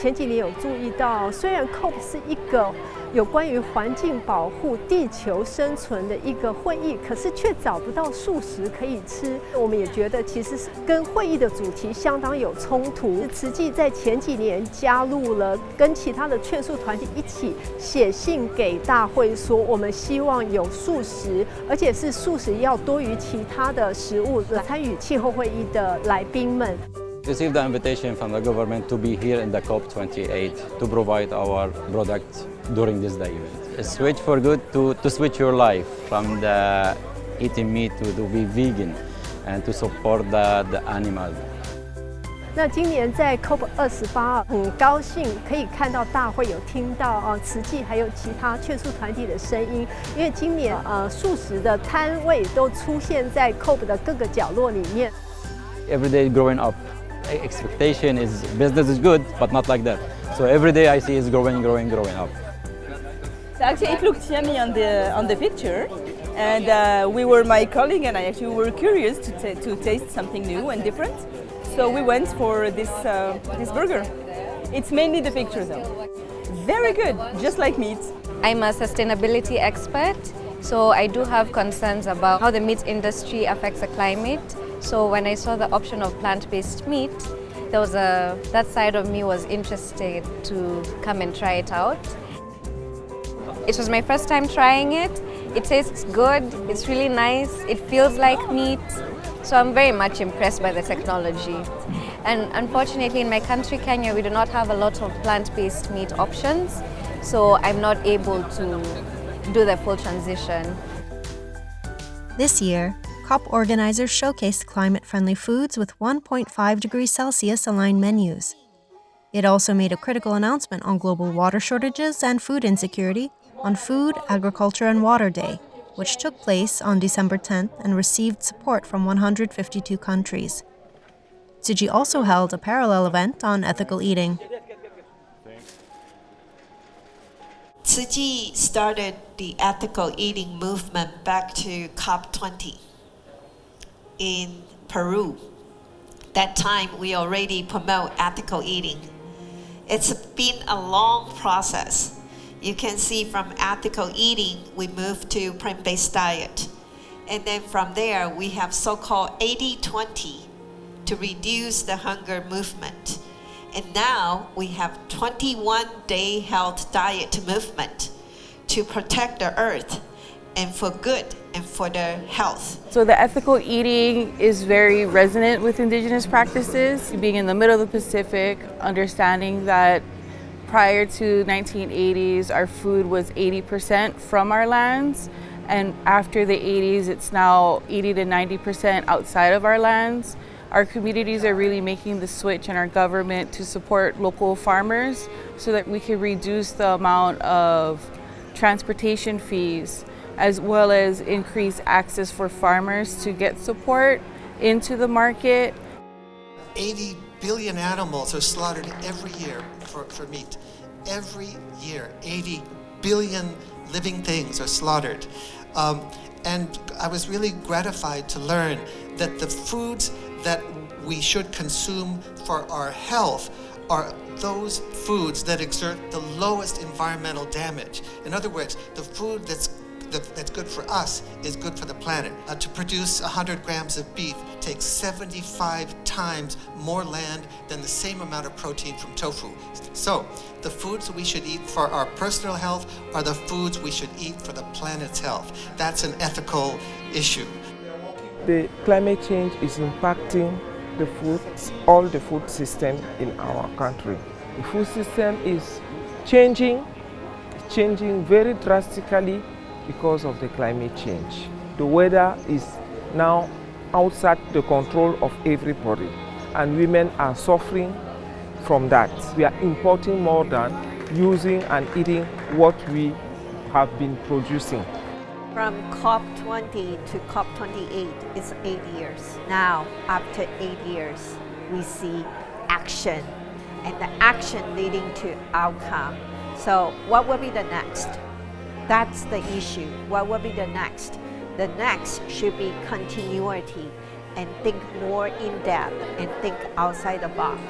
前几年有注意到，虽然 COP 是一个有关于环境保护、地球生存的一个会议，可是却找不到素食可以吃。我们也觉得其实是跟会议的主题相当有冲突。慈济在前几年加入了跟其他的劝素团体一起写信给大会说，我们希望有素食，而且是素食要多于其他的食物参与气候会议的来宾们。Received the invitation from the government to be here in the COP 28 to provide our products during this day event. A switch for good to switch your life from the eating meat to be vegan and to support the animal. 那今年在 COP 28，很高兴可以看到大会有听到慈济还有其他劝素团体的声音，因为今年素食的摊位都出现在 COP 的各个角落里面。Every day growing up. Expectation is business is good, but not like that. So every day I see it's growing up. So actually, it looked yummy on the picture, and my colleague and I actually were curious to taste something new and different. So we went for this burger. It's mainly the picture though. Very good, just like meat. I'm a sustainability expert, so I do have concerns about how the meat industry affects the climate. So when I saw the option of plant-based meat, that side of me was interested to come and try it out. It was my first time trying it. It tastes good, it's really nice, it feels like meat. So I'm very much impressed by the technology. And unfortunately in my country, Kenya, we do not have a lot of plant-based meat options. So I'm not able to do the full transition. This year, COP organizers showcased climate-friendly foods with 1.5 degrees Celsius aligned menus. It also made a critical announcement on global water shortages and food insecurity on Food, Agriculture and Water Day, which took place on December 10th and received support from 152 countries. Tzu Chi also held a parallel event on ethical eating. Tzu Chi started the ethical eating movement back to COP 20 in Peru. That time we already promote ethical eating. It's been a long process. You can see from ethical eating, we moved to plant-based diet. And then from there, we have so-called 80-20 to reduce the hunger movement. And now we have 21-day health diet movement to protect the earth and for good and for the health. So the ethical eating is very resonant with indigenous practices. Being in the middle of the Pacific, understanding that prior to 1980s, our food was 80% from our lands. And after the 80s, it's now 80 to 90% outside of our lands. Our communities are really making the switch in our government to support local farmers so that we can reduce the amount of transportation fees, as well as increase access for farmers to get support into the market. 80 billion animals are slaughtered every year for meat. Every year, 80 billion living things are slaughtered. And I was really gratified to learn that the foods that we should consume for our health are those foods that exert the lowest environmental damage. In other words, the food that's good for us is good for the planet. To produce 100 grams of beef takes 75 times more land than the same amount of protein from tofu. So the foods we should eat for our personal health are the foods we should eat for the planet's health. That's an ethical issue. The climate change is impacting all the food system in our country. The food system is changing very drastically because of the climate change. The weather is now outside the control of everybody, and women are suffering from that. We are importing more than using and eating what we have been producing. From COP 20 to COP 28, it's 8 years. Now, after 8 years, we see action, and the action leading to outcome. So what will be the next? That's the issue. What will be the next? The next should be continuity and think more in depth and think outside the box.